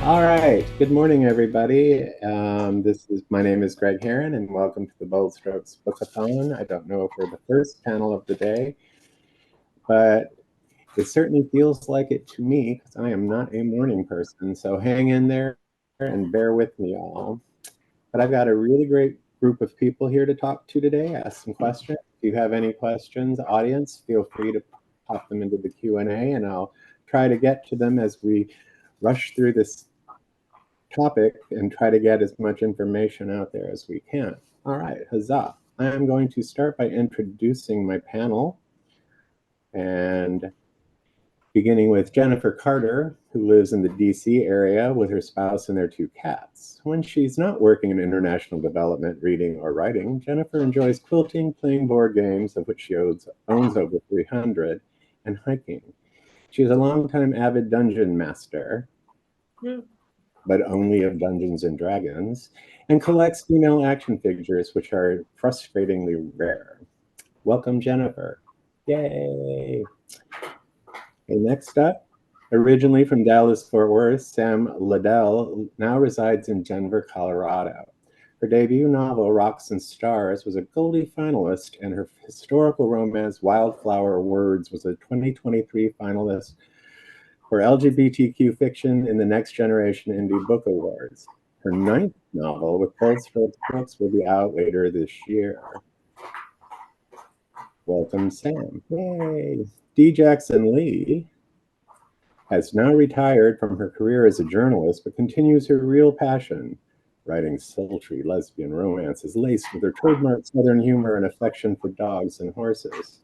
All right. Good morning, everybody. My name is Greg Herren, and welcome to the Bold Strokes Bookathon. I don't know if we're the first panel of the day, but it certainly feels like it to me because I am not a morning person. So hang in there and bear with me all. But I've got a really great group of people here to talk to today, ask some questions. If you have any questions, audience, feel free to pop them into the Q&A, and I'll try to get to them as we rush through this topic and try to get as much information out there as we can. All right, huzzah. I am going to start by introducing my panel, and beginning with Jennifer Karter, who lives in the DC area with her spouse and their 2 cats. When she's not working in international development, reading, or writing, Jennifer enjoys quilting, playing board games, of which she owns over 300, and hiking. She is a longtime avid dungeon master, but only of Dungeons and Dragons, and collects female action figures, which are frustratingly rare. Welcome, Jennifer. Yay! Okay, next up, originally from Dallas-Fort Worth, Sam Ledel now resides in Denver, Colorado. Her debut novel, Rocks and Stars, was a Goldie finalist, and her historical romance, Wildflower Words, was a 2023 finalist for LGBTQ fiction in the Next Generation Indie Book Awards. Her 9th novel, With Bold Strokes Books, will be out later this year. Welcome, Sam. Yay! D. Jackson Leigh has now retired from her career as a journalist, but continues her real passion, writing sultry lesbian romances laced with her trademark Southern humor and affection for dogs and horses.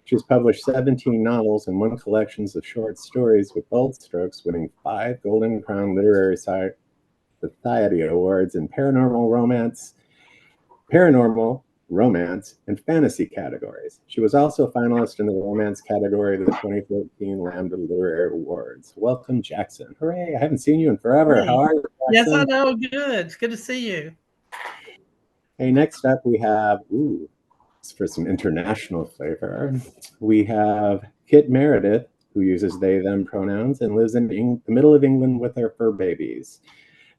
She's published 17 novels and 1 collection of short stories, with Bold Strokes winning 5 Golden Crown Literary Society Awards in paranormal, romance, and fantasy categories. She was also a finalist in the romance category of the 2014 Lambda Literary Awards. Welcome, Jackson. Hooray, I haven't seen you in forever. Hey. How are you, Jackson? Yes, I know. Good. It's good to see you. Hey, next up we have, for some international flavor, we have Kit Meredith, who uses they, them pronouns and lives in the middle of England with her fur babies.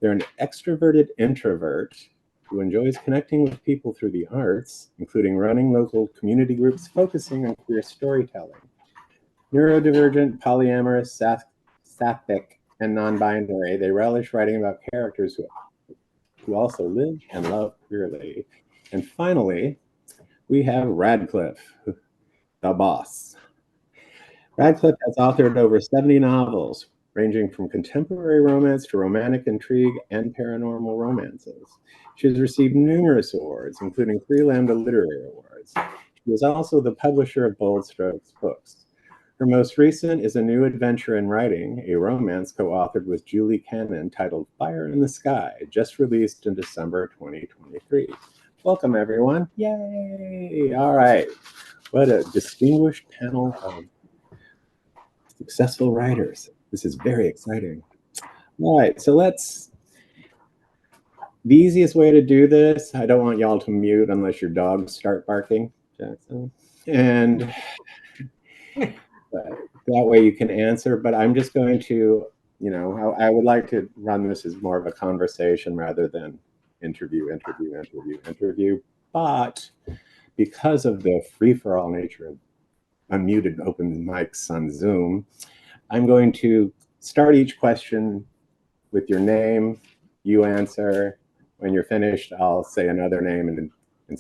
They're an extroverted introvert who enjoys connecting with people through the arts, including running local community groups focusing on queer storytelling. Neurodivergent, polyamorous, sapphic, and non-binary, they relish writing about characters who also live and love queerly. And finally, we have Radclyffe, the boss. Radclyffe has authored over 70 novels, ranging from contemporary romance to romantic intrigue and paranormal romances. She has received numerous awards, including 3 Lambda Literary Awards. She is also the publisher of Bold Strokes Books. Her most recent is a new adventure in writing, a romance co-authored with Julie Cannon titled Fire in the Sky, just released in December 2023. Welcome, everyone. Yay! All right. What a distinguished panel of successful writers. This is very exciting. All right, so the easiest way to do this, I don't want y'all to mute unless your dogs start barking, Jackson. And that way you can answer, but I'm just going to, I would like to run this as more of a conversation rather than interview. But because of the free-for-all nature of unmuted open mics on Zoom, I'm going to start each question with your name, you answer. When you're finished, I'll say another name and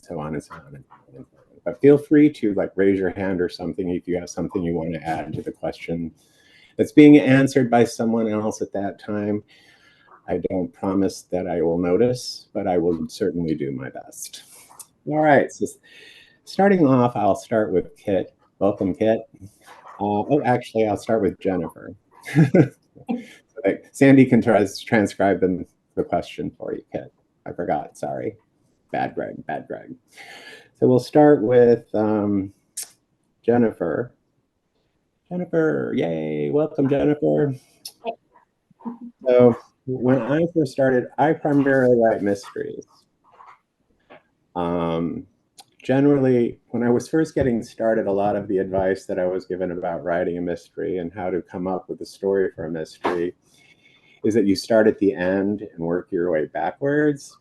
so on and so on. But feel free to raise your hand or something if you have something you want to add to the question that's being answered by someone else at that time. I don't promise that I will notice, but I will certainly do my best. All right, so starting off, I'll start with Kit. Welcome, Kit. Actually, I'll start with Jennifer. Sandy can transcribe the question for you, Kit. I forgot, sorry. Bad Greg. So we'll start with Jennifer. Jennifer, yay, welcome, Jennifer. So when I first started, I primarily write mysteries. Generally, when I was first getting started, a lot of the advice that I was given about writing a mystery and how to come up with a story for a mystery is that you start at the end and work your way backwards,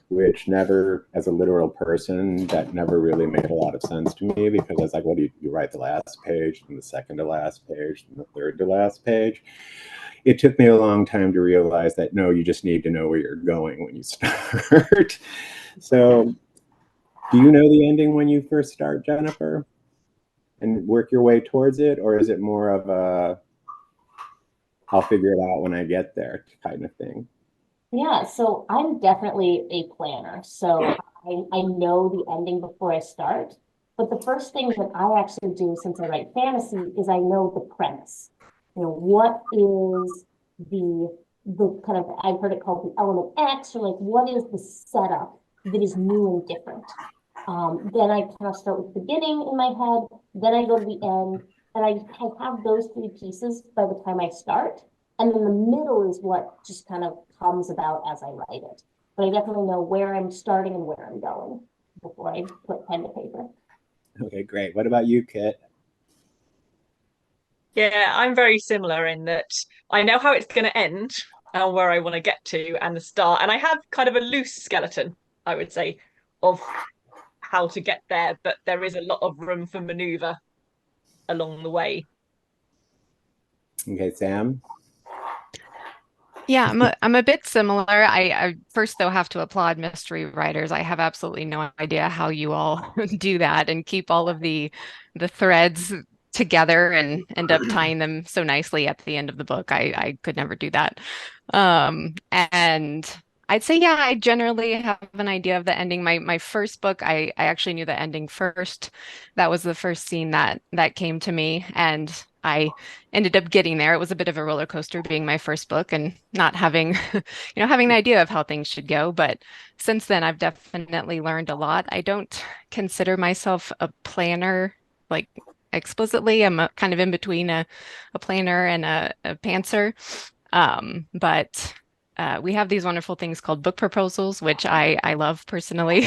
which never, as a literal person, that never really made a lot of sense to me, because I was like, what do you write the last page, and the second to last page, and the third to last page? It took me a long time to realize that, no, you just need to know where you're going when you start. So do you know the ending when you first start, Jennifer, and work your way towards it? Or is it more of a, I'll figure it out when I get there kind of thing? Yeah, so I'm definitely a planner. So I know the ending before I start. But the first thing that I actually do since I write fantasy is I know the premise. You know, what is the kind of, I've heard it called the element X, or like what is the setup that is new and different. Then I kind of start with the beginning in my head, then I go to the end, and I have those three pieces by the time I start. And then the middle is what just kind of comes about as I write it. But I definitely know where I'm starting and where I'm going before I put pen to paper. Okay, great. What about you, Kit? Yeah, I'm very similar in that I know how it's going to end and where I want to get to and the start. And I have kind of a loose skeleton, I would say, of how to get there, but there is a lot of room for maneuver along the way. Okay, Sam? Yeah, I'm a bit similar. I first though have to applaud mystery writers. I have absolutely no idea how you all do that and keep all of the threads together and end up tying them so nicely at the end of the book. I could never do that. And I'd say, yeah, I generally have an idea of the ending. My first book, I actually knew the ending first. That was the first scene that came to me, and I ended up getting there. It was a bit of a roller coaster being my first book and not having, having an idea of how things should go. But since then, I've definitely learned a lot. I don't consider myself a planner, like explicitly. I'm kind of in between a planner and a pantser. But we have these wonderful things called book proposals, which I love personally.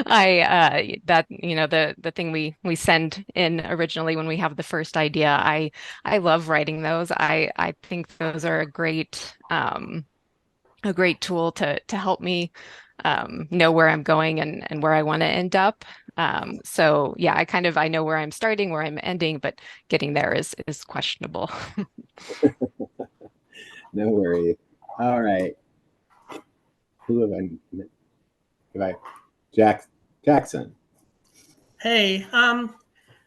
That the thing we send in originally when we have the first idea. I love writing those. I think those are a great tool to help me know where I'm going and where I want to end up. So yeah, I know where I'm starting, where I'm ending, but getting there is questionable. No worries. All right. Who have I? Jackson. Hey, I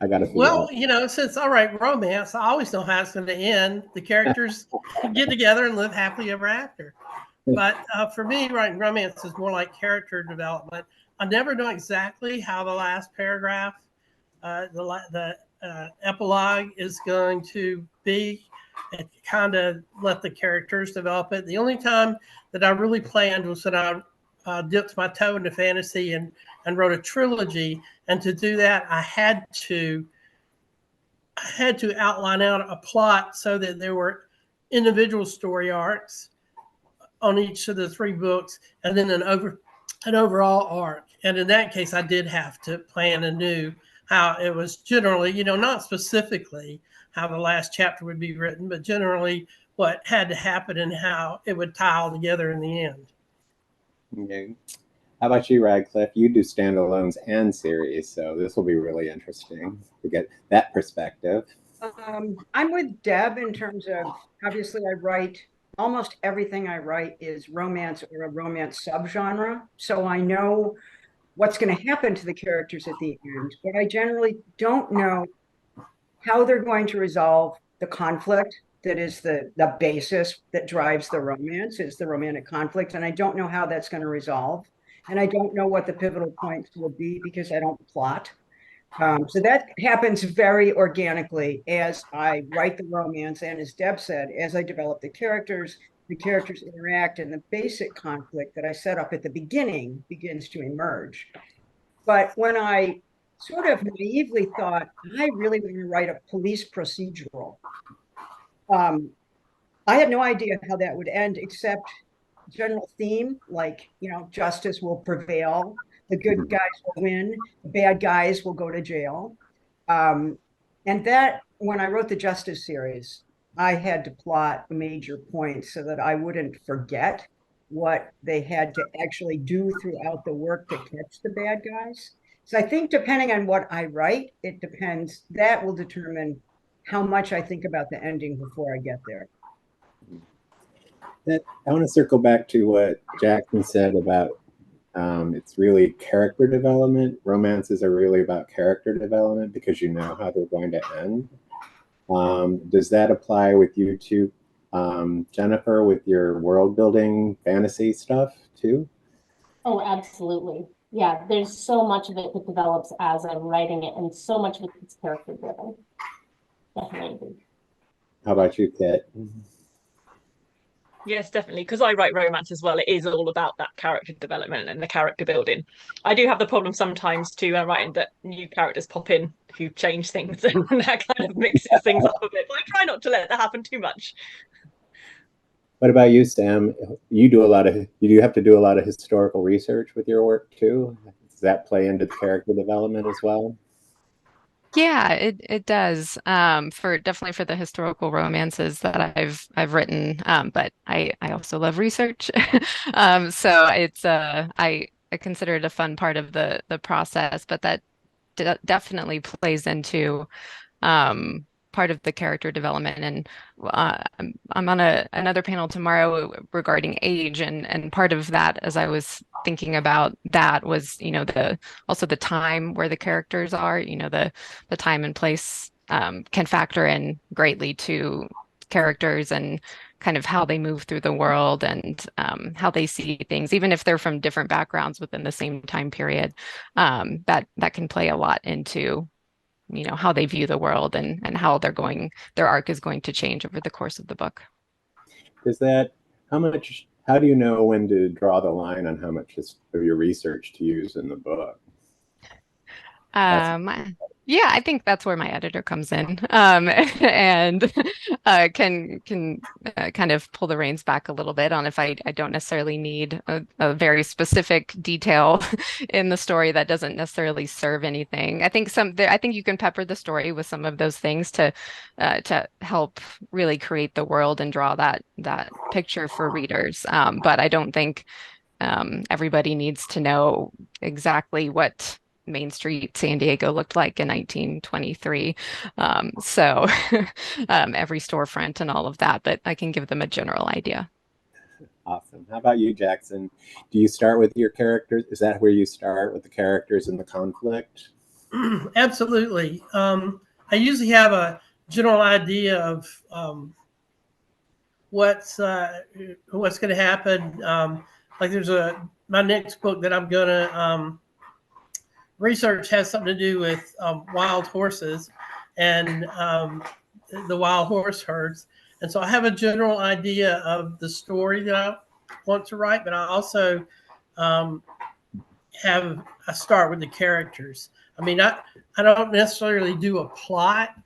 got to figure well, out. since I write romance, I always know how it's going to end. The characters get together and live happily ever after. But for me, writing romance is more like character development. I never know exactly how the last paragraph, the epilogue is going to be. And kind of let the characters develop it. The only time that I really planned was when I dipped my toe into fantasy and wrote a trilogy. And to do that, I had to outline out a plot so that there were individual story arcs on each of the three books, and then an overall arc. And in that case, I did have to plan anew how it was generally, not specifically how the last chapter would be written, but generally what had to happen and how it would tie all together in the end. Okay. How about you, Radclyffe? You do standalones and series, so this will be really interesting to get that perspective. I'm with Deb in terms of, obviously I write, almost everything I write is romance or a romance subgenre. So I know what's going to happen to the characters at the end, but I generally don't know how they're going to resolve the conflict that is the basis that drives the romance, is the romantic conflict. And I don't know how that's going to resolve. And I don't know what the pivotal points will be because I don't plot. So that happens very organically as I write the romance. And as Deb said, as I develop the characters interact, and the basic conflict that I set up at the beginning begins to emerge. But when I sort of naively thought, I really want to write a police procedural, I had no idea how that would end, except general theme, like, justice will prevail, the good guys will win, the bad guys will go to jail. And that, when I wrote the Justice series, I had to plot major points so that I wouldn't forget what they had to actually do throughout the work to catch the bad guys. So I think depending on what I write, it depends. That will determine how much I think about the ending before I get there. I want to circle back to what Jackson said about it's really character development. Romances are really about character development because you know how they're going to end. Does that apply with you too, Jennifer, with your world building fantasy stuff too? Oh, absolutely. Yeah, there's so much of it that develops as I'm writing it, and so much of it is character driven. Definitely. How about you, Kit? Yes, definitely. Because I write romance as well, it is all about that character development and the character building. I do have the problem sometimes too, writing that new characters pop in who change things, and that kind of mixes things up a bit. But I try not to let that happen too much. What about you, Sam? You do have to do a lot of historical research with your work too? Does that play into character development as well? Yeah, it does. For definitely for the historical romances that I've written. But I also love research. So it's I consider it a fun part of the process, but that definitely plays into part of the character development. And I'm on another panel tomorrow regarding age, and part of that, as I was thinking about that, was also the time where the characters are. The time and place can factor in greatly to characters and kind of how they move through the world, and how they see things, even if they're from different backgrounds within the same time period. That can play a lot into how they view the world, and how their arc is going to change over the course of the book. Is that how do you know when to draw the line on how much of your research to use in the book? Yeah, I think that's where my editor comes in, and can kind of pull the reins back a little bit on if I don't necessarily need a very specific detail in the story that doesn't necessarily serve anything. I think you can pepper the story with some of those things to help really create the world and draw that picture for readers. But I don't think everybody needs to know exactly what Main Street San Diego looked like in 1923. So every storefront and all of that, but I can give them a general idea. Awesome. How about you, Jackson? Do you start with your characters? Is that where you start, with the characters and the conflict? Absolutely. I usually have a general idea of what's going to happen. Like there's my next book that I'm going to research has something to do with wild horses and the wild horse herds. And so I have a general idea of the story that I want to write, but I also I start with the characters. I mean, I don't necessarily do a plot.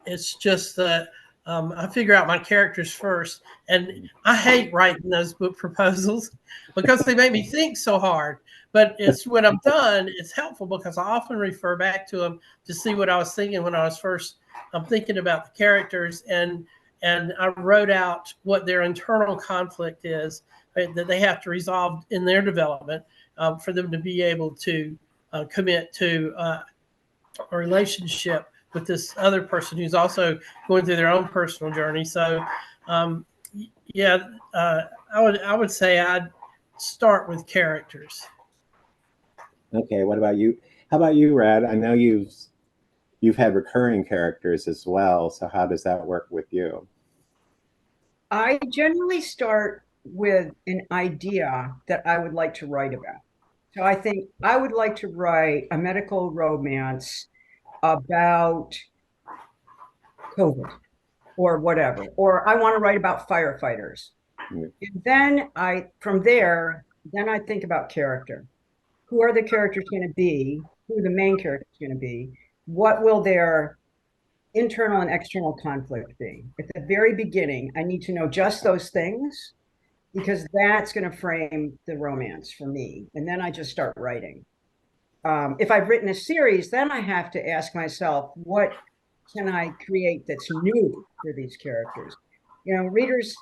It's just that I figure out my characters first. And I hate writing those book proposals because they make me think so hard. But it's when I'm done, it's helpful because I often refer back to them to see what I was thinking when I was first thinking about the characters. And I wrote out what their internal conflict is that they have to resolve in their development for them to be able to commit to a relationship with this other person who's also going through their own personal journey. So, yeah, I would say I'd start with characters. Okay. What about you? How about you, Rad? I know you've had recurring characters as well. So how does that work with you? I generally start with an idea that I would like to write about. So I think I would like to write a medical romance about COVID or whatever, or I want to write about firefighters. Mm. And then from there, then I think about character. Who are the characters going to be? Who are the main characters going to be? What will their internal and external conflict be? At the very beginning, I need to know just those things because that's going to frame the romance for me. And then I just start writing. If I've written a series, then I have to ask myself, what can I create that's new for these characters? You know, readers,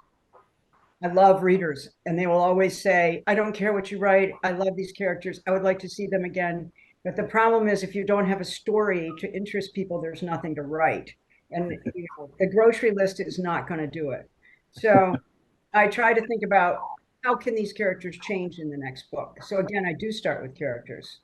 I love readers, and they will always say, I don't care what you write. I love these characters. I would like to see them again. But the problem is, if you don't have a story to interest people, there's nothing to write. And you know, the grocery list is not going to do it. So I try to think about how can these characters change in the next book. So again, I do start with characters.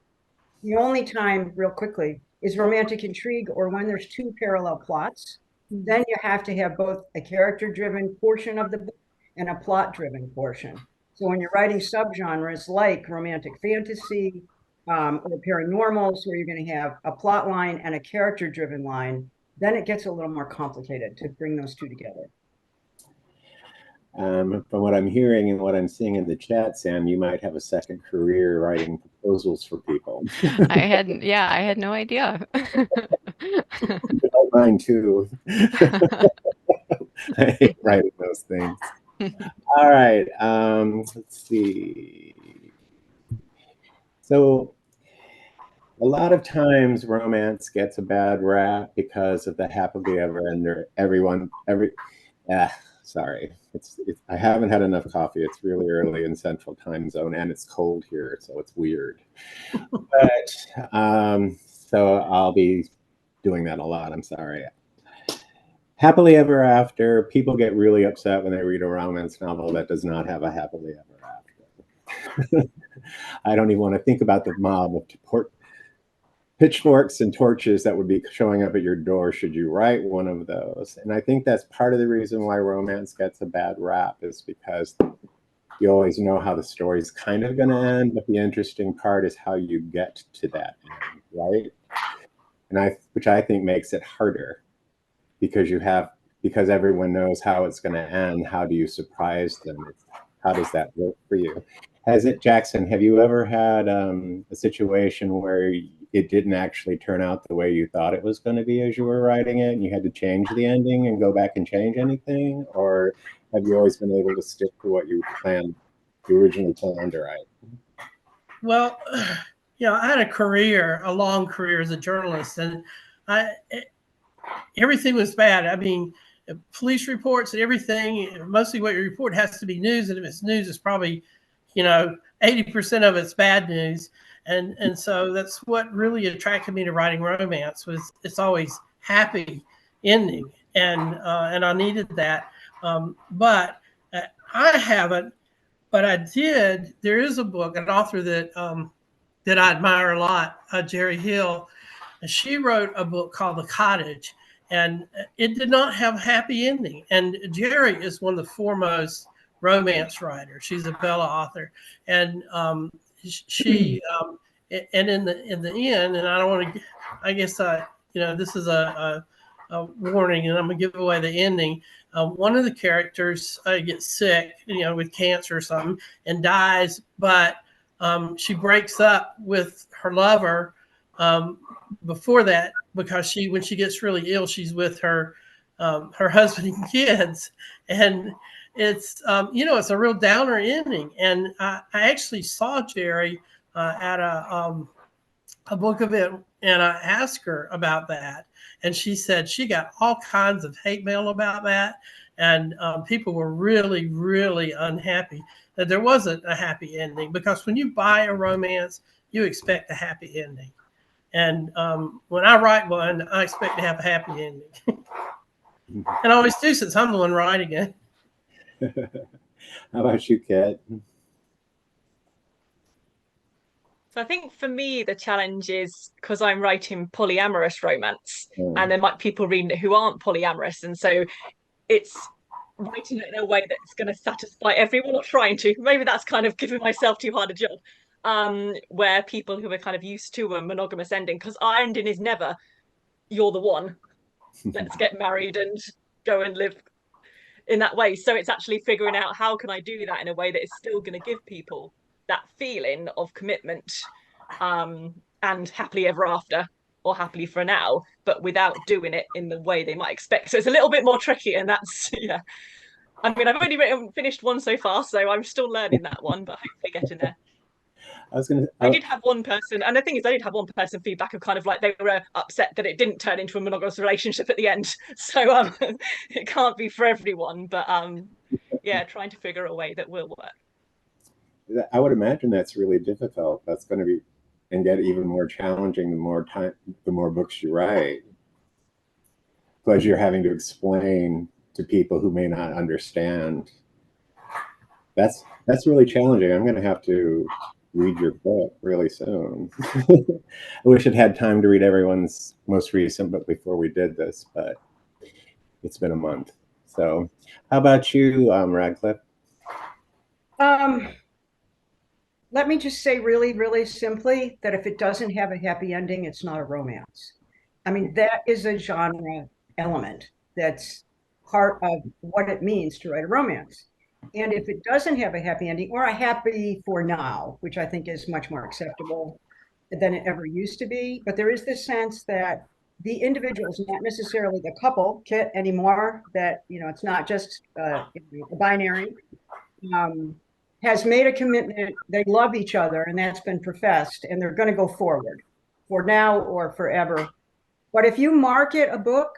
The only time, real quickly, is romantic intrigue or when there's two parallel plots. Then you have to have both a character-driven portion of the book and a plot-driven portion. So when you're writing subgenres like romantic fantasy or paranormal, so you're going to have a plot line and a character-driven line, then it gets a little more complicated to bring those two together. From what I'm hearing and what I'm seeing in the chat, Sam, you might have a second career writing proposals for people. I had no idea. Mine too. I hate writing those things. All right, let's see. So a lot of times romance gets a bad rap because of the happily ever after. Sorry, I haven't had enough coffee. It's really early in Central Time Zone, and it's cold here, so it's weird. But so I'll be doing that a lot. I'm sorry. Happily ever after, people get really upset when they read a romance novel that does not have a happily ever after. I don't even want to think about the mob of pitchforks and torches that would be showing up at your door should you write one of those. And I think that's part of the reason why romance gets a bad rap, is because you always know how the story's kind of going to end, but the interesting part is how you get to that end, right? And which I think makes it harder, because everyone knows how it's going to end. How do you surprise them? How does that work for you? Jackson, have you ever had a situation where it didn't actually turn out the way you thought it was going to be as you were writing it, and you had to change the ending and go back and change anything? Or have you always been able to stick to what you originally planned to write? Well, you know, I had a long career as a journalist, and everything was bad. I mean, police reports and everything, mostly what you report has to be news. And if it's news, it's probably, 80% of it's bad news. And so that's what really attracted me to writing romance, was it's always happy ending. And I needed that. But I haven't, but I did. There is a book, an author that I admire a lot, Jerry Hill. And she wrote a book called The Cottage, and it did not have a happy ending. And Jerry is one of the foremost romance writers. She's a Bella author, and she and in the end, and I don't want to, I guess this is a warning, and I'm gonna give away the ending. One of the characters gets sick, with cancer or something, and dies, but she breaks up with her lover before that, because when she gets really ill, she's with her husband and kids, and it's it's a real downer ending. And I actually saw Jerry at a book event, and I asked her about that, and she said she got all kinds of hate mail about that, and people were really, really unhappy that there wasn't a happy ending, because when you buy a romance, you expect a happy ending. And when I write one, I expect to have a happy ending. And I always do, since I'm the one writing it. How about you, Kat? So I think for me, the challenge is because I'm writing polyamorous romance, and there might be people reading it who aren't polyamorous. And so it's writing it in a way that's going to satisfy everyone, or trying to. Maybe that's kind of giving myself too hard a job. Where people who are kind of used to a monogamous ending, because our ending is never, you're the one, let's get married and go and live in that way. So it's actually figuring out, how can I do that in a way that is still going to give people that feeling of commitment and happily ever after, or happily for now, but without doing it in the way they might expect. So it's a little bit more tricky, and that's, I mean, I've only finished one so far, so I'm still learning that one, but hopefully getting there. I was gonna. I did have one person, and the thing is, I did have one person feedback of kind of like they were upset that it didn't turn into a monogamous relationship at the end. So it can't be for everyone, but yeah, trying to figure a way that will work. I would imagine that's really difficult. That's going to be, and get even more challenging the more books you write, because you're having to explain to people who may not understand. That's really challenging. I'm going to have to read your book really soon. I wish I'd had time to read everyone's most recent book before we did this, but it's been a month. So how about you, Radclyffe? Let me just say really, really simply that if it doesn't have a happy ending, it's not a romance. I mean, that is a genre element that's part of what it means to write a romance. And if it doesn't have a happy ending or a happy for now, which I think is much more acceptable than it ever used to be, but there is this sense that the individuals, not necessarily the couple, Kit anymore, that, you know, it's not just a binary, has made a commitment. They love each other, and that's been professed, and they're going to go forward for now or forever. But if you market a book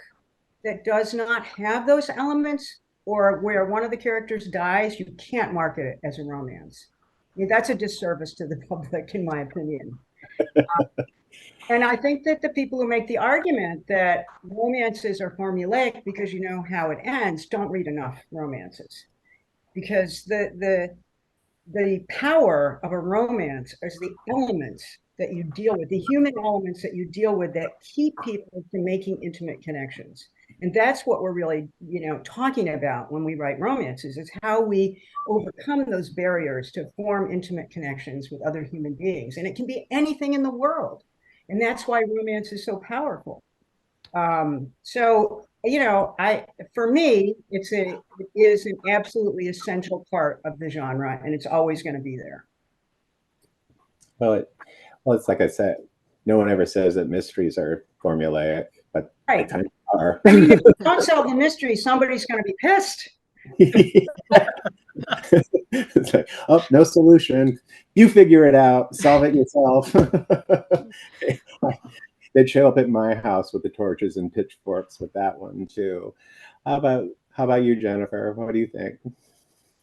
that does not have those elements, or where one of the characters dies, you can't market it as a romance. I mean, that's a disservice to the public, in my opinion. And I think that the people who make the argument that romances are formulaic because you know how it ends don't read enough romances, because the power of a romance is the elements that you deal with, the human elements that you deal with that keep people from making intimate connections. And that's what we're really, you know, talking about when we write romances, is how we overcome those barriers to form intimate connections with other human beings. And it can be anything in the world. And that's why romance is so powerful. So, you know, for me, it is an absolutely essential part of the genre, and it's always going to be there. Well, it's like I said, no one ever says that mysteries are formulaic, but Right. they kind of are. I mean, if you don't solve the mystery, somebody's going to be pissed. It's like, oh, no solution. You figure it out. Solve it yourself. They'd show up at my house with the torches and pitchforks with that one too. How about you, Jennifer? What do you think?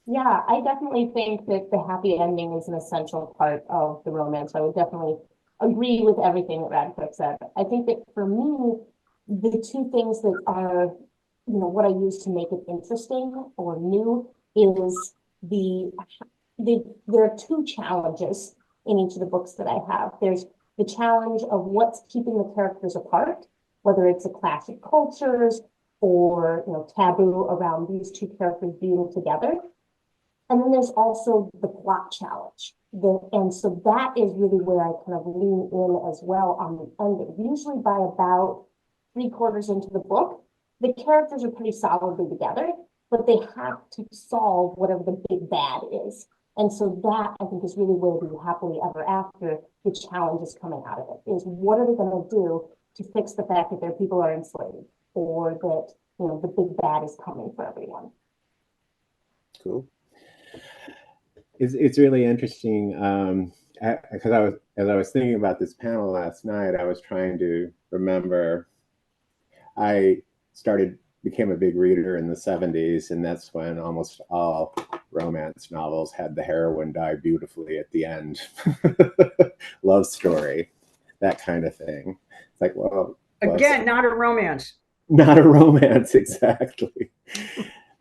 Yeah, I definitely think that the happy ending is an essential part of the romance. I would definitely agree with everything that Radclyffe said. I think that for me, the two things that are, you know, what I use to make it interesting or new is there are two challenges in each of the books that I have. There's the challenge of what's keeping the characters apart, whether it's a clash of cultures or, you know, taboo around these two characters being together. And then there's also the plot challenge. And so that is really where I kind of lean in as well on the ending. Usually by about 3/4 into the book, the characters are pretty solidly together, but they have to solve whatever the big bad is. And so that, I think, is really where the happily ever after, the challenge is coming out of it, is what are they going to do to fix the fact that their people are enslaved, or that, you know, the big bad is coming for everyone. Cool. It's really interesting, because as I was thinking about this panel last night, I was trying to remember. I became a big reader in the 70s, and that's when almost all romance novels had the heroine die beautifully at the end. Love story, that kind of thing. It's like, well, again, not a romance. Not a romance, exactly.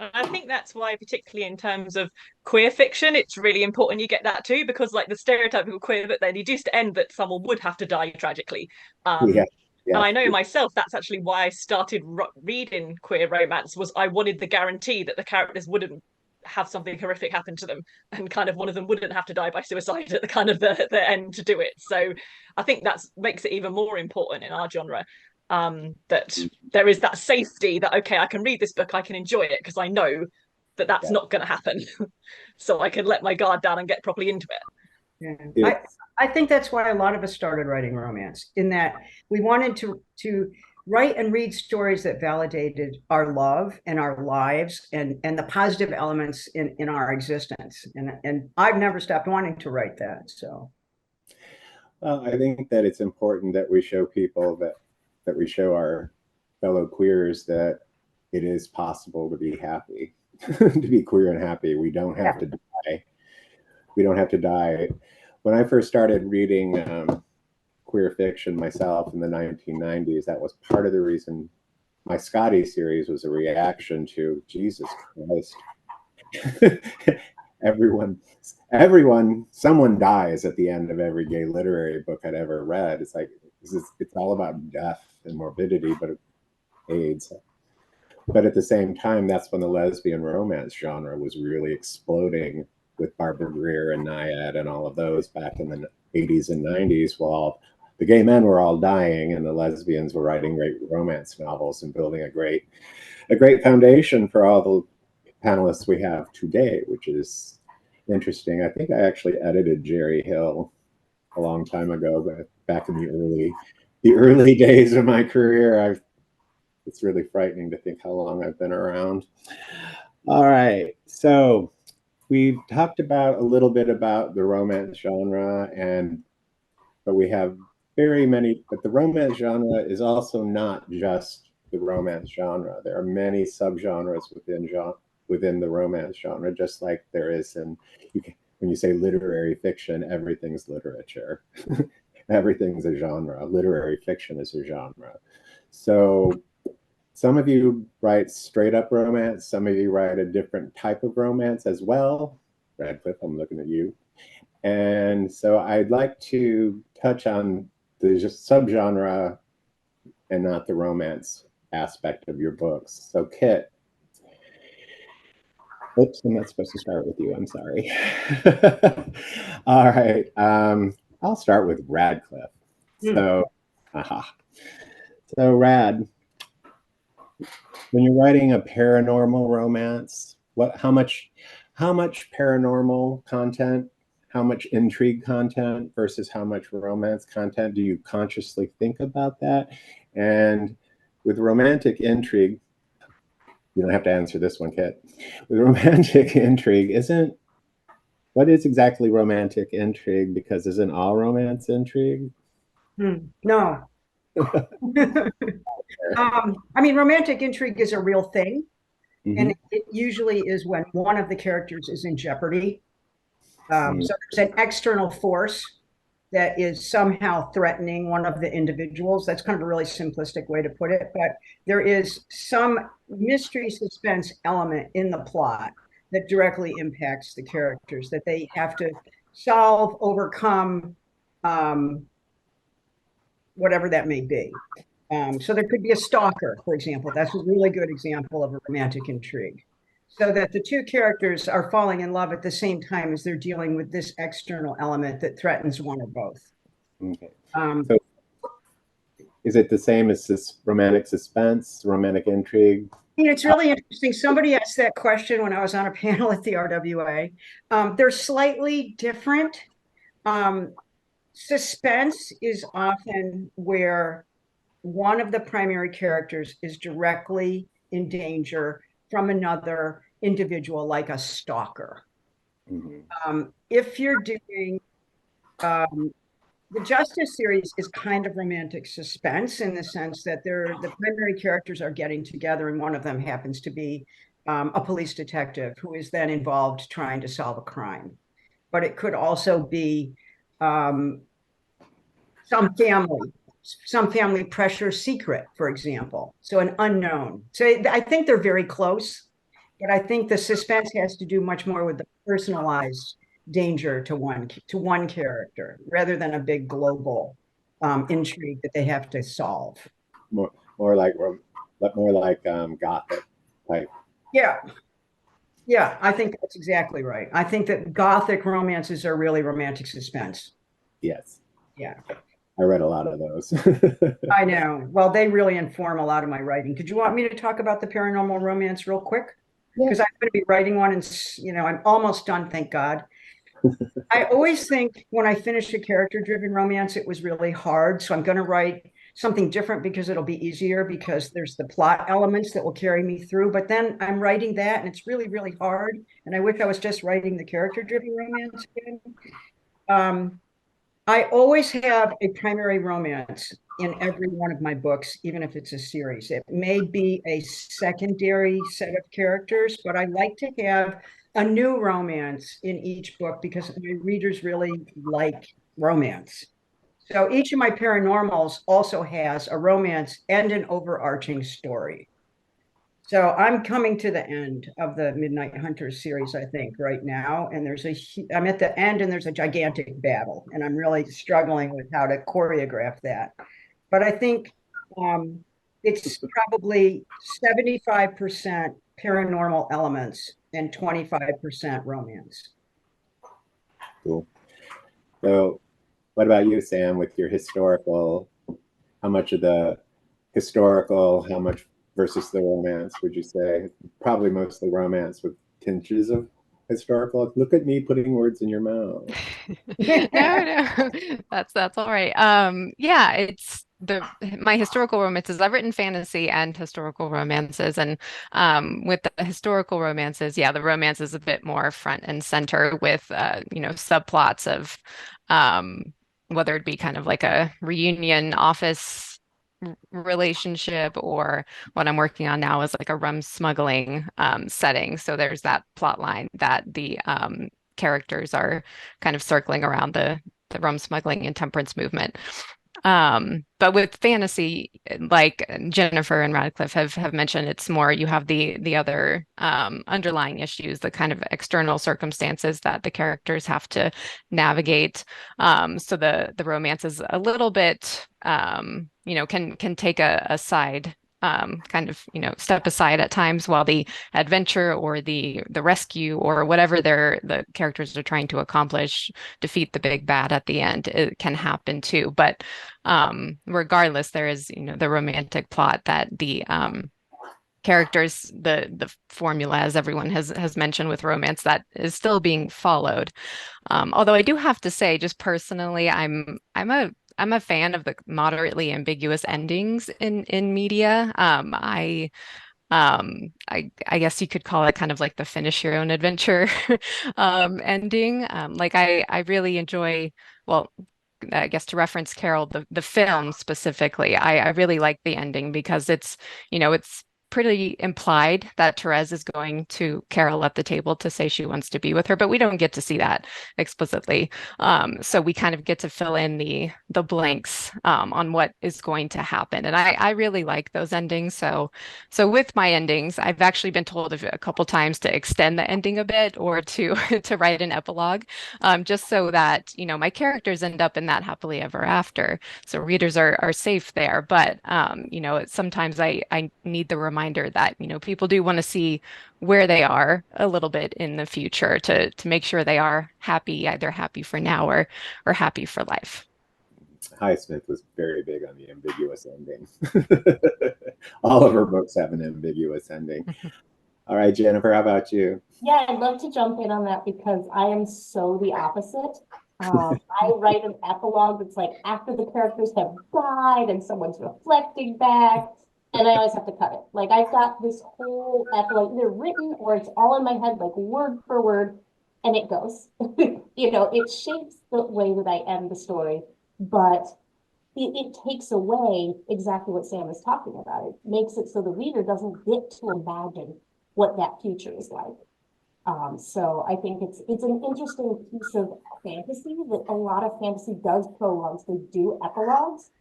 I think that's why, particularly in terms of queer fiction, it's really important you get that too, because like the stereotypical queer book then used to end that someone would have to die tragically. Yeah. And I know myself, that's actually why I started reading queer romance, was I wanted the guarantee that the characters wouldn't have something horrific happen to them, and kind of one of them wouldn't have to die by suicide at the kind of the end to do it. So I think that makes it even more important in our genre, that there is that safety that, okay, I can read this book, I can enjoy it because I know that that's not going to happen. So I can let my guard down and get properly into it. Yeah. I think that's why a lot of us started writing romance, in that we wanted to write and read stories that validated our love and our lives and the positive elements in our existence. And I've never stopped wanting to write that. So Well, I think that it's important that we show people that we show our fellow queers that it is possible to be happy, to be queer and happy. We don't have to die. We don't have to die. When I first started reading queer fiction myself in the 1990s, that was part of the reason my Scotty series was a reaction to Jesus Christ. Someone dies at the end of every gay literary book I'd ever read. It's like, it's all about death and morbidity, but AIDS. But at the same time, that's when the lesbian romance genre was really exploding with Barbara Greer and Naiad and all of those back in the 80s and 90s, while the gay men were all dying and the lesbians were writing great romance novels and building a great foundation for all the panelists we have today, which is interesting. I think I actually edited Jerry Hill a long time ago, but back in the early days of my career. It's really frightening to think how long I've been around. All right, so we've talked about a little bit about the romance genre, but we have but the romance genre is also not just the romance genre. There are many subgenres within the romance genre, just like there is when you say literary fiction, everything's literature. Everything's a genre. Literary fiction is a genre. So some of you write straight up romance. Some of you write a different type of romance as well. Radclyffe, I'm looking at you. And so I'd like to touch on the subgenre and not the romance aspect of your books. So Kit, oops, I'm not supposed to start with you. I'm sorry. All right. I'll start with Radclyffe. So, So Rad, when you're writing a paranormal romance, how much paranormal content, how much intrigue content versus how much romance content do you consciously think about that? And with romantic intrigue, you don't have to answer this one, Kit. With romantic intrigue, what is exactly romantic intrigue? Because isn't all romance intrigue? No. I mean, romantic intrigue is a real thing. And it usually is when one of the characters is in jeopardy. So there's an external force that is somehow threatening one of the individuals. That's kind of a really simplistic way to put it, but there is some mystery suspense element in the plot that directly impacts the characters that they have to solve, overcome, whatever that may be. So there could be a stalker, for example. That's a really good example of a romantic intrigue. So that the two characters are falling in love at the same time as they're dealing with this external element that threatens one or both. Okay. So is it the same as this romantic suspense, romantic intrigue? You know, it's really interesting. Somebody asked that question when I was on a panel at the RWA. They're slightly different. Suspense is often where one of the primary characters is directly in danger from another individual, like a stalker. If you're doing the Justice series is kind of romantic suspense in the sense that the primary characters are getting together, and one of them happens to be a police detective who is then involved trying to solve a crime. But it could also be some family pressure secret, for example. So an unknown. So I think they're very close, but I think the suspense has to do much more with the personalized danger to one character rather than a big global intrigue that they have to solve. More like Gothic type. Yeah, I think that's exactly right. I think that Gothic romances are really romantic suspense. Yes. Yeah. I read a lot of those. I know. Well, they really inform a lot of my writing. Did you want me to talk about the paranormal romance real quick? Because I'm going to be writing one, and I'm almost done, thank God. I always think when I finish a character-driven romance, it was really hard. So I'm going to write something different because it'll be easier, because there's the plot elements that will carry me through. But then I'm writing that, and it's really, really hard. And I wish I was just writing the character-driven romance again. I always have a primary romance in every one of my books, even if it's a series. It may be a secondary set of characters, but I like to have a new romance in each book because my readers really like romance. So each of my paranormals also has a romance and an overarching story. So I'm coming to the end of the Midnight Hunters series, I think, right now. And I'm at the end and there's a gigantic battle. And I'm really struggling with how to choreograph that. But I think it's probably 75% paranormal elements and 25% romance. Cool. So what about you, Sam, with your historical? How much of the historical, how much versus the romance would you say? Probably mostly romance with tinges of historical. Look at me putting words in your mouth. No, that's all right. Yeah, it's my historical romances. I've written fantasy and historical romances, and with the historical romances, yeah, the romance is a bit more front and center with subplots of whether it be kind of like a reunion office relationship, or what I'm working on now is like a rum smuggling setting. So there's that plot line that the characters are kind of circling around the rum smuggling and temperance movement. But with fantasy, like Jennifer and Radclyffe have mentioned, it's more you have the other underlying issues, the kind of external circumstances that the characters have to navigate. So the romance is a little bit can take a side kind of step aside at times while the adventure or the rescue or whatever the characters are trying to accomplish, defeat the big bad at the end, it can happen too. But regardless, there is the romantic plot that the characters, the formula, as everyone has mentioned with romance, that is still being followed. Although I do have to say, just personally, I'm a fan of the moderately ambiguous endings in media. I guess you could call it kind of like the finish your own adventure ending. Like I really enjoy, well, I guess to reference Carol, the film specifically, I really like the ending because it's pretty implied that Therese is going to Carol at the table to say she wants to be with her, but we don't get to see that explicitly. So we kind of get to fill in the blanks on what is going to happen. And I really like those endings. So with my endings, I've actually been told a couple times to extend the ending a bit or to to write an epilogue, just so that my characters end up in that happily ever after. So readers are safe there. But sometimes I need the reminder that people do want to see where they are a little bit in the future to make sure they are happy, either happy for now or happy for life. Highsmith was very big on the ambiguous ending. All of her books have an ambiguous ending. All right, Jennifer, how about you? Yeah, I'd love to jump in on that because I am so the opposite. I write an epilogue that's like after the characters have died and someone's reflecting back, and I always have to cut it. Like I've got this whole epilogue either written or it's all in my head, like word for word, and it goes. It shapes the way that I end the story, but it takes away exactly what Sam is talking about. It makes it so the reader doesn't get to imagine what that future is like. So I think it's an interesting piece of fantasy that a lot of fantasy does prologues. They do epilogues,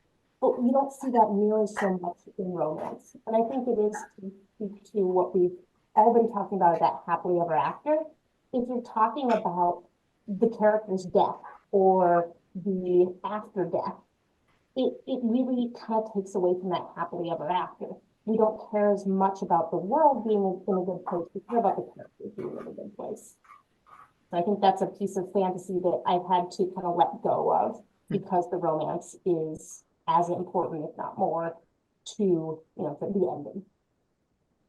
but we don't see that nearly so much in romance. And I think it is to speak to what we've all been talking about, that happily ever after. If you're talking about the character's death or the after death, it really kind of takes away from that happily ever after. We don't care as much about the world being in a good place. We care about the characters being in a good place. So I think that's a piece of fantasy that I've had to kind of let go of because the romance is as important, if not more, to the ending.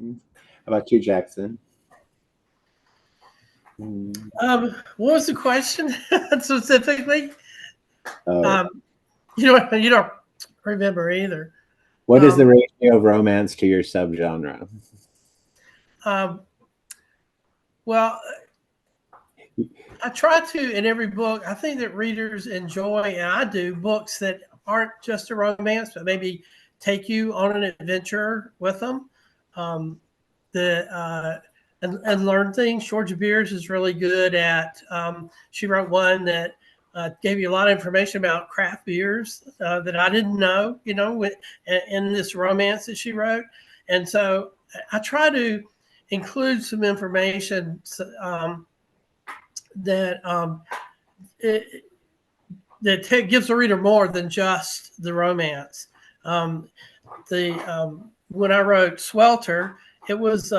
How about you, Jackson? What was the question specifically? Oh. You don't remember either. What is the ratio of romance to your subgenre? Well, I try to in every book. I think that readers enjoy, and I do, books that aren't just a romance, but maybe take you on an adventure with them. Um, and learn things. Georgia Beers is really good at. She wrote one that gave you a lot of information about craft beers that I didn't know. In this romance that she wrote, and so I try to include some information that it, that gives the reader more than just the romance. When I wrote Swelter, it was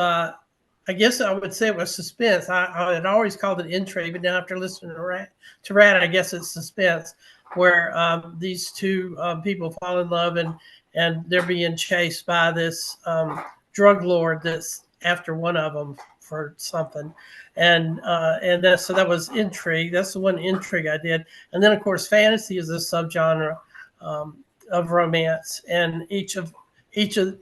I guess I would say it was suspense. I had always called it intrigue, but now after listening to Rat, I guess it's suspense, where these two people fall in love and they're being chased by this drug lord that's after one of them for something, and so that was intrigue. That's the one intrigue I did, and then of course fantasy is a subgenre of romance, and each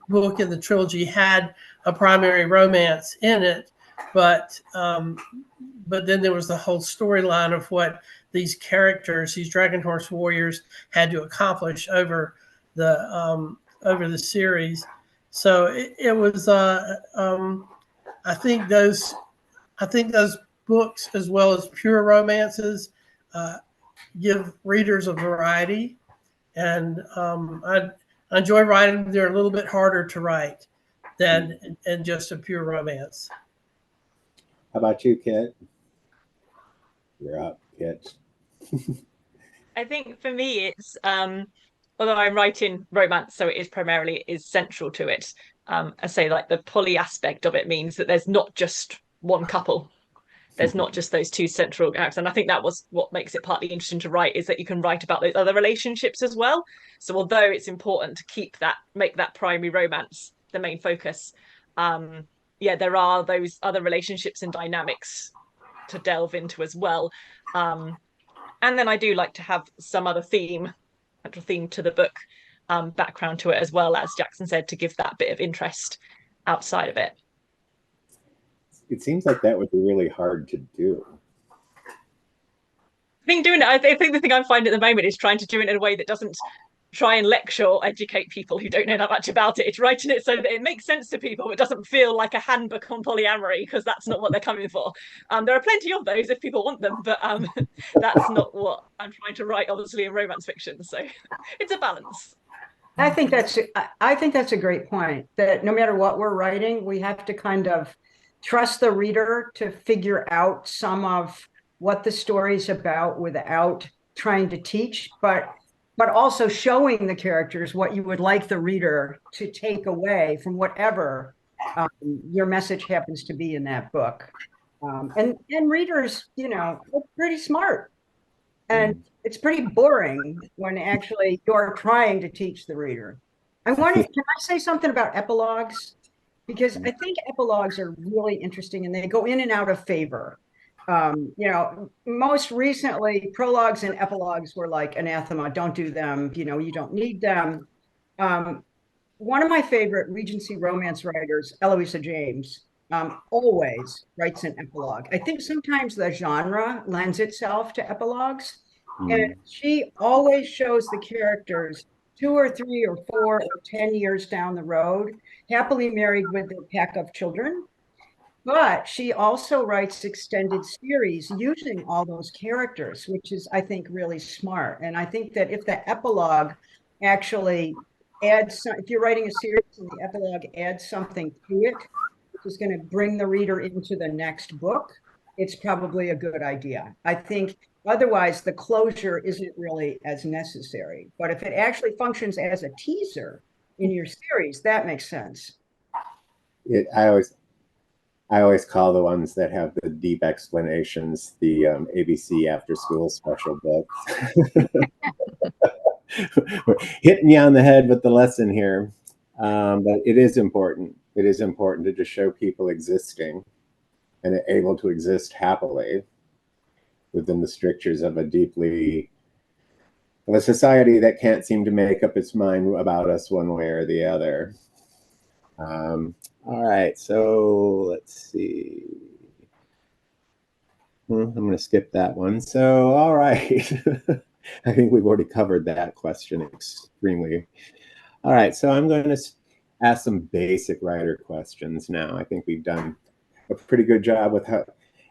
book in the trilogy had a primary romance in it, but then there was the whole storyline of what these characters, these Dragon Horse warriors, had to accomplish over the series. So it was. I think those books, as well as pure romances, give readers a variety, and I enjoy writing. They're a little bit harder to write than just a pure romance. How about you, Kit? You're up, Kit. I think for me, it's although I'm writing romance, so it is primarily central to it. I say like the poly aspect of it means that there's not just one couple. There's not just those two central acts, and I think that was what makes it partly interesting to write, is that you can write about those other relationships as well. So although it's important to make that primary romance the main focus, there are those other relationships and dynamics to delve into as well. And then I do like to have some other actual theme to the book, background to it as well, as Jackson said, to give that bit of interest outside of it. It seems like that would be really hard to do. I think the thing I'm finding at the moment is trying to do it in a way that doesn't try and lecture or educate people who don't know that much about it. It's writing it so that it makes sense to people, but doesn't feel like a handbook on polyamory, because that's not what they're coming for. There are plenty of those if people want them, but that's not what I'm trying to write, obviously, in romance fiction. So it's a balance. I think that's a great point, that no matter what we're writing, we have to kind of trust the reader to figure out some of what the story's about without trying to teach, but also showing the characters what you would like the reader to take away from whatever your message happens to be in that book. And readers, are pretty smart. And it's pretty boring when actually you're trying to teach the reader. Can I say something about epilogues? Because I think epilogues are really interesting, and they go in and out of favor. Most recently, prologues and epilogues were like anathema. Don't do them. You don't need them. One of my favorite Regency romance writers, Eloisa James, always writes an epilogue. I think sometimes the genre lends itself to epilogues, and she always shows the characters 2 or 3 or 4 or 10 years down the road, happily married with a pack of children. But she also writes extended series using all those characters, which is, I think, really smart. And I think that if the epilogue actually adds, if you're writing a series and the epilogue adds something to it, which is going to bring the reader into the next book, it's probably a good idea. I think otherwise the closure isn't really as necessary. But if it actually functions as a teaser in your series, that makes sense. I always call the ones that have the deep explanations the ABC after school special books. Hitting you on the head with the lesson here. But it is important. It is important to just show people existing and able to exist happily within the strictures of a society that can't seem to make up its mind about us one way or the other. All right, so let's see. I'm going to skip that one. So, all right. I think we've already covered that question extremely. All right, so I'm going to ask some basic writer questions now. I think we've done a pretty good job with how,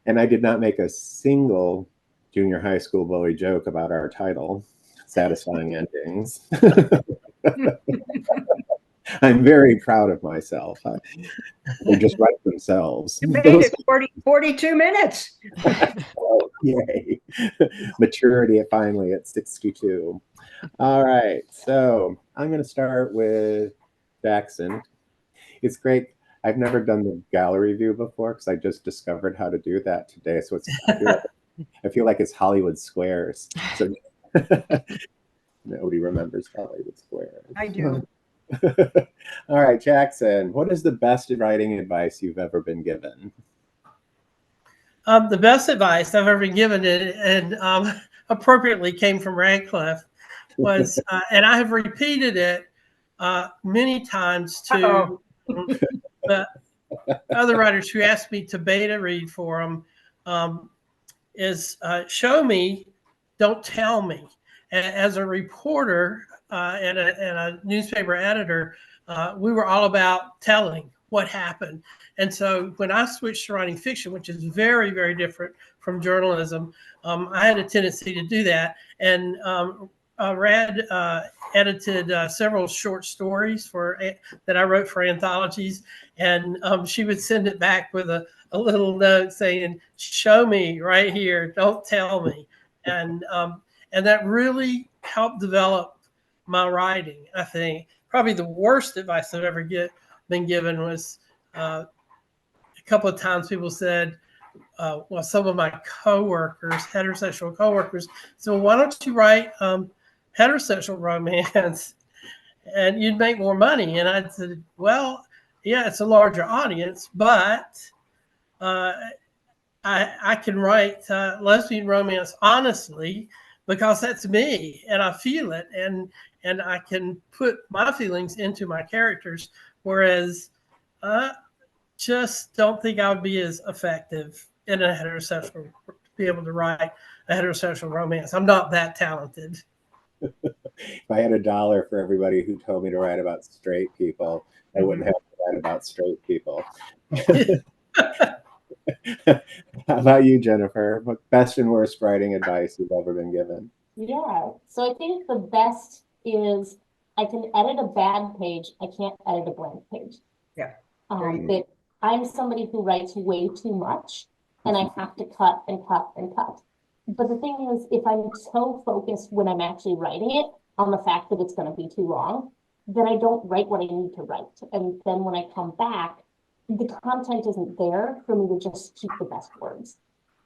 and I did not make a single junior high school bully joke about our title, Satisfying Endings. I'm very proud of myself. They just write themselves. You made it 42 minutes. Oh, yay. Maturity finally at 62. All right, so I'm going to start with Jackson. It's great. I've never done the gallery view before because I just discovered how to do that today. So I feel like it's Hollywood Squares. So nobody remembers Hollywood Squares. I do. All right, Jackson, what is the best writing advice you've ever been given? The best advice I've ever been given, and appropriately came from Radclyffe, was, and I have repeated it many times to other writers who asked me to beta read for them, is show me, don't tell me. As a reporter and a newspaper editor, we were all about telling what happened. And so when I switched to writing fiction, which is very, very different from journalism, I had a tendency to do that. And Rad edited several short stories that I wrote for anthologies. And she would send it back with a little note saying, show me right here, don't tell me. And that really helped develop my writing, I think. Probably the worst advice I've ever been given was a couple of times people said, well, some of my coworkers, heterosexual coworkers, said, well, why don't you write heterosexual romance and you'd make more money? And I said, well, yeah, it's a larger audience, but I can write lesbian romance honestly because that's me and I feel it and I can put my feelings into my characters, whereas I just don't think I would be as effective in a heterosexual, to be able to write a heterosexual romance. I'm not that talented. If I had $1 for everybody who told me to write about straight people, I wouldn't have to write about straight people. How about you, Jennifer? What best and worst writing advice you've ever been given? Yeah, so I think the best is I can edit a bad page. I can't edit a blank page. Yeah. That I'm somebody who writes way too much and I have to cut and cut and cut. But the thing is, if I'm so focused when I'm actually writing it on the fact that it's going to be too long, then I don't write what I need to write. And then when I come back, the content isn't there for me to just keep the best words.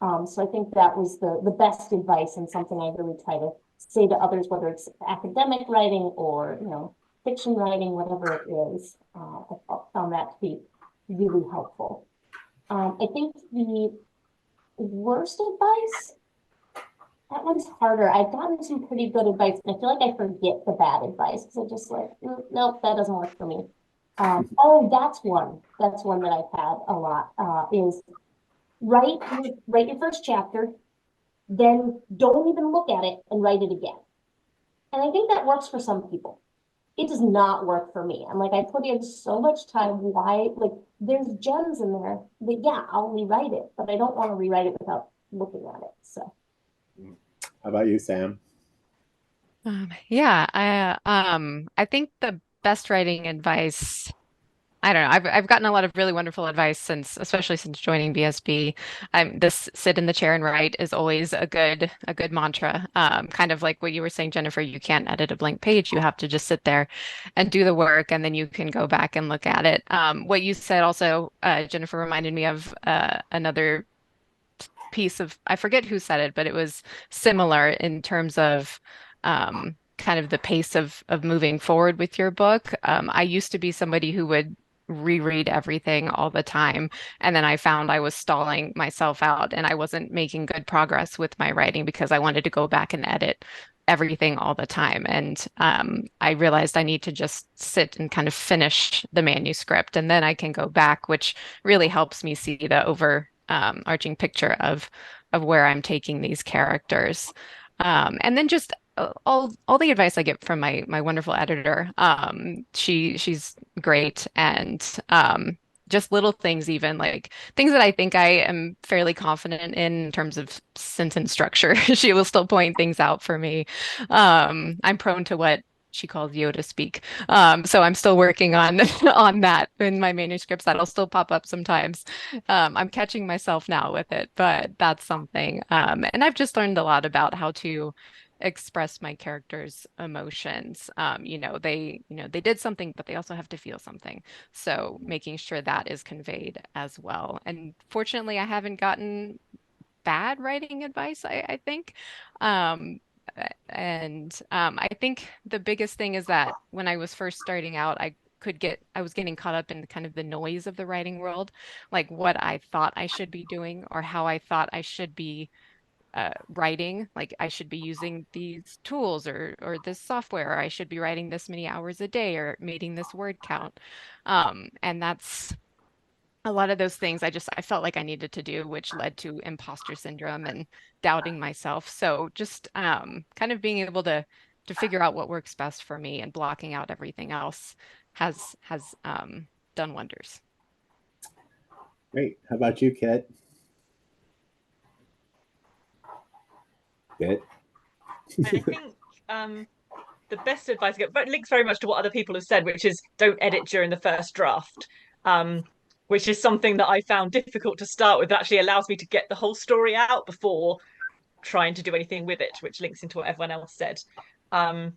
So I think that was the best advice and something I really try to say to others, whether it's academic writing or, fiction writing, whatever it is. I found that to be really helpful. I think the worst advice, that one's harder. I've gotten some pretty good advice, and I feel like I forget the bad advice because I just like, nope, that doesn't work for me. Oh, that's one that I've had a lot, is write your first chapter, then don't even look at it and write it again. And I think that works for some people. It does not work for me. I'm like, I put in so much time. Why? Like, there's gems in there that, yeah, I'll rewrite it, but I don't want to rewrite it without looking at it. So, how about you, Sam? Yeah, I think the best writing advice, I don't know. I've gotten a lot of really wonderful advice especially since joining BSB. This sit in the chair and write is always a good mantra. Kind of like what you were saying, Jennifer, you can't edit a blank page. You have to just sit there and do the work, and then you can go back and look at it. What you said also, Jennifer, reminded me of another piece of, I forget who said it, but it was similar in terms of kind of the pace of moving forward with your book. I used to be somebody who would reread everything all the time. And then I found I was stalling myself out and I wasn't making good progress with my writing because I wanted to go back and edit everything all the time. And I realized I need to just sit and kind of finish the manuscript, and then I can go back, which really helps me see the overarching picture of where I'm taking these characters. And then just all the advice I get from my wonderful editor. She's great, and just little things, even like things that I think I am fairly confident in terms of sentence structure. She will still point things out for me. I'm prone to what she calls Yoda speak. So I'm still working on on that in my manuscripts. That'll still pop up sometimes. I'm catching myself now with it, but that's something. And I've just learned a lot about how to express my characters' emotions. They did something, but they also have to feel something. So making sure that is conveyed as well. And fortunately, I haven't gotten bad writing advice, I think. I think the biggest thing is that when I was first starting out, I was getting caught up in kind of the noise of the writing world, like what I thought I should be doing or how I thought I should be writing, like I should be using these tools or this software, or I should be writing this many hours a day or meeting this word count. And that's a lot of those things I felt like I needed to do, which led to imposter syndrome and doubting myself. So just kind of being able to figure out what works best for me and blocking out everything else has done wonders. Great. How about you, Kit? Kit? I think the best advice I get, but it links very much to what other people have said, which is don't edit during the first draft. Which is something that I found difficult to start with. That actually allows me to get the whole story out before trying to do anything with it, which links into what everyone else said. I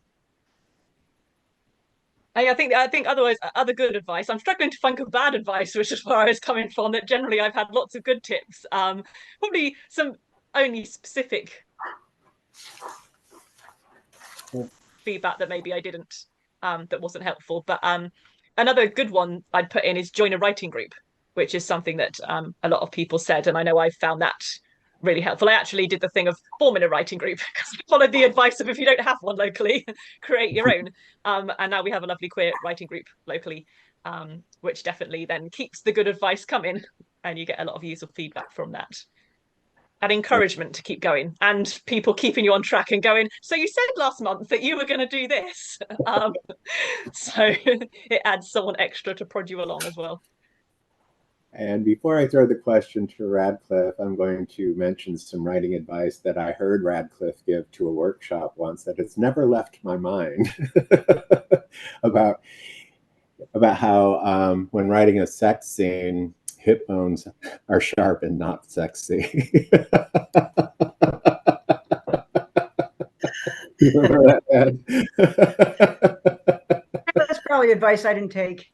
think otherwise, other good advice. I'm struggling to think of bad advice, which is where I was coming from. That generally I've had lots of good tips. Probably some only specific feedback that maybe I didn't, that wasn't helpful. But another good one I'd put in is join a writing group, which is something that a lot of people said. And I know I found that really helpful. I actually did the thing of forming a writing group because I followed the advice of if you don't have one locally, create your own. And now we have a lovely queer writing group locally, which definitely then keeps the good advice coming and you get a lot of useful feedback from that. And encouragement to keep going and people keeping you on track and going, so you said last month that you were going to do this. So it adds someone extra to prod you along as well. And before I throw the question to Radclyffe, I'm going to mention some writing advice that I heard Radclyffe give to a workshop once that has never left my mind about how when writing a sex scene, hip bones are sharp and not sexy. You remember that? That's probably advice I didn't take.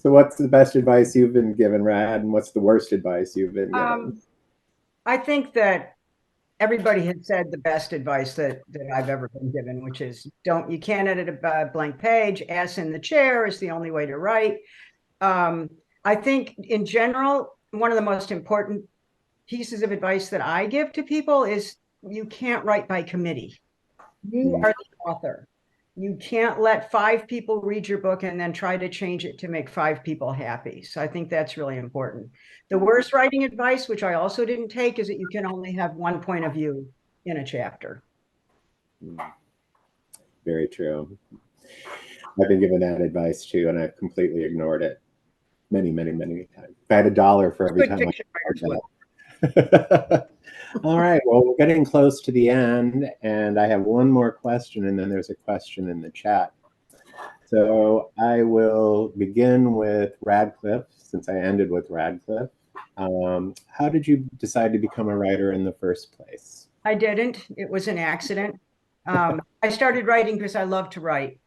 So what's the best advice you've been given, Rad, and what's the worst advice you've been given? I think that everybody has said the best advice that I've ever been given, which is you can't edit a blank page. Ass in the chair is the only way to write. I think in general, one of the most important pieces of advice that I give to people is you can't write by committee. You are the author. You can't let 5 people read your book and then try to change it to make 5 people happy. So I think that's really important. The worst writing advice, which I also didn't take, is that you can only have one point of view in a chapter. Very true. I've been given that advice too, and I've completely ignored it many, many, many times. If I had $1 for every time I heard that. All right, well, we're getting close to the end, and I have one more question, and then there's a question in the chat. So I will begin with Radclyffe, since I ended with Radclyffe. How did you decide to become a writer in the first place? I didn't. It was an accident. I started writing because I love to write.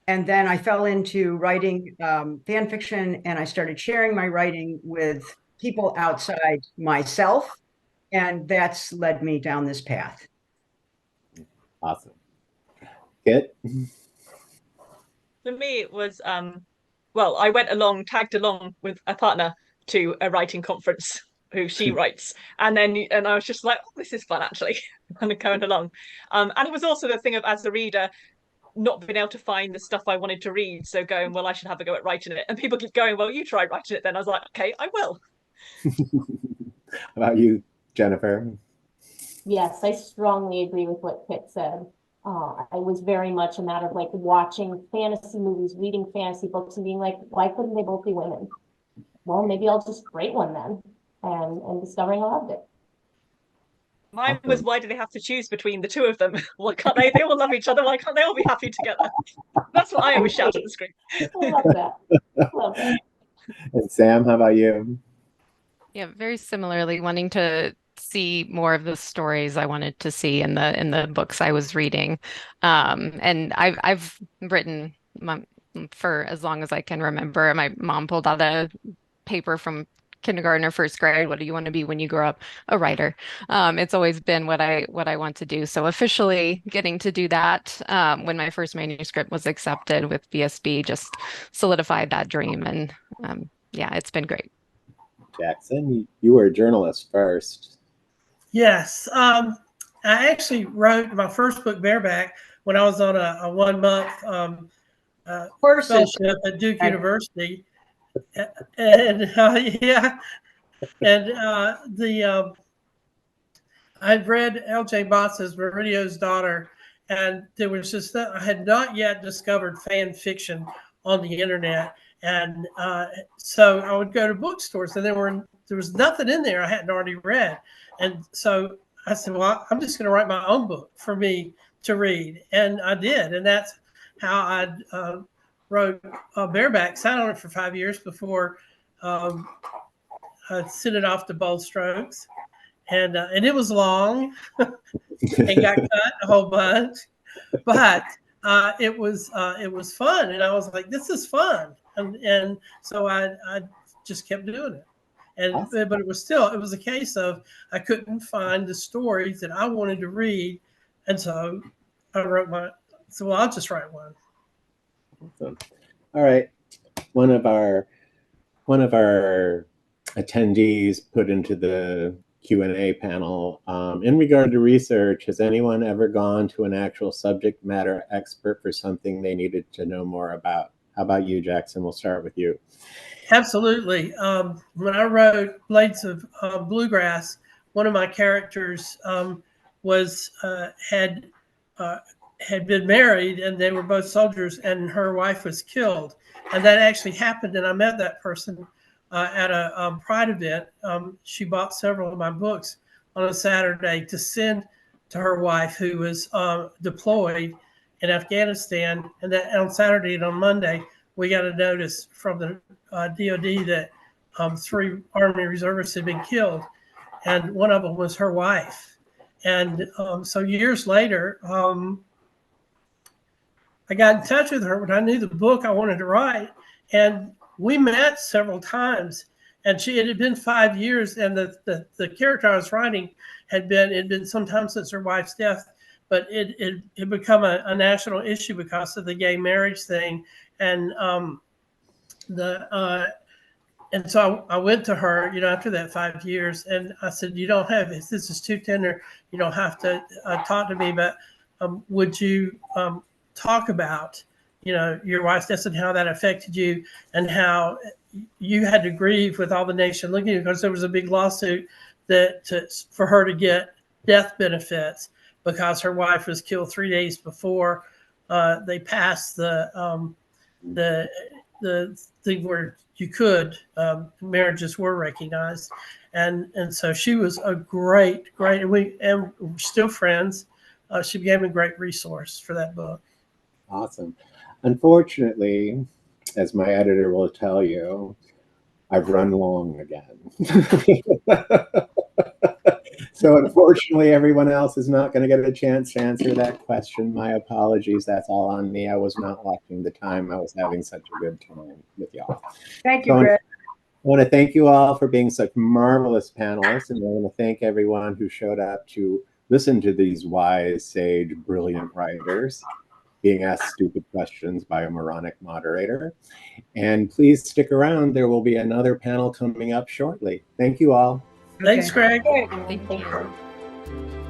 And then I fell into writing fan fiction, and I started sharing my writing with people outside myself. And that's led me down this path. Awesome. Kit? For me, it was, well, I tagged along with a partner to a writing conference who she writes. And I was just like, oh, this is fun, actually, kind of going along. And it was also the thing of, as a reader, not been able to find the stuff I wanted to read. So going, well, I should have a go at writing it. And people keep going, well, you try writing it then. I was like, okay, I will. How about you, Jennifer? Yes, I strongly agree with what Kit said. I was very much a matter of like watching fantasy movies, reading fantasy books, and being like, why couldn't they both be women? Well, maybe I'll just write one then, and discovering I loved it. Mine was, why do they have to choose between the two of them? Why can't they? They all love each other. Why can't they all be happy together? That's what I always shout at the screen. I love that. Love that. And Sam, how about you? Yeah, very similarly, wanting to see more of the stories I wanted to see in the books I was reading. And I've written for as long as I can remember. My mom pulled out a paper from kindergarten or first grade. What do you want to be when you grow up? A writer. It's always been what I want to do. So officially getting to do that when my first manuscript was accepted with BSB just solidified that dream. And yeah, it's been great. Jackson, you were a journalist first. Yes. I actually wrote my first book, Bareback, when I was on a 1-month fellowship at Duke University. And yeah, and I'd read L.J. Botz's Meridio's Daughter, and there was just that I had not yet discovered fan fiction on the internet, and so I would go to bookstores, and there was nothing in there I hadn't already read, and so I said, well, I'm just going to write my own book for me to read, and I did, and that's how I wrote Bareback. Sat on it for 5 years before I sent it off to Bold Strokes, and it was long and got cut a whole bunch, but it was fun, and I was like, this is fun, and so I just kept doing it, and awesome. But it was a case of I couldn't find the stories that I wanted to read, and so I wrote so I'll just write one. Awesome. All right, one of our attendees put into the Q&A panel, in regard to research, has anyone ever gone to an actual subject matter expert for something they needed to know more about? How about you, Jackson? We'll start with you. Absolutely. When I wrote Blades of Bluegrass, one of my characters had been married, and they were both soldiers, and her wife was killed. And that actually happened, and I met that person at a Pride event. She bought several of my books on a Saturday to send to her wife, who was deployed in Afghanistan. And that on Saturday and on Monday, we got a notice from the DOD that 3 Army reservists had been killed, and one of them was her wife. And so years later, I got in touch with her when I knew the book I wanted to write, and we met several times. And it had been 5 years, and the character I was writing it had been some time since her wife's death, but it had become a national issue because of the gay marriage thing, and and so I went to her, after that 5 years, and I said, "You don't have this is too tender. You don't have to talk to me, but would you talk about, your wife's death and how that affected you, and how you had to grieve with all the nation looking at you, because there was a big lawsuit for her to get death benefits because her wife was killed 3 days before they passed the thing where you could marriages were recognized, and so she was a great, and we're still friends. She became a great resource for that book. Awesome. Unfortunately, as my editor will tell you, I've run long again. So unfortunately, everyone else is not going to get a chance to answer that question. My apologies. That's all on me. I was not watching the time. I was having such a good time with y'all. Thank you, Greg. I want to thank you all for being such marvelous panelists, and I want to thank everyone who showed up to listen to these wise, sage, brilliant writers being asked stupid questions by a moronic moderator. And please stick around. There will be another panel coming up shortly. Thank you all. Thanks, Greg. Thank you.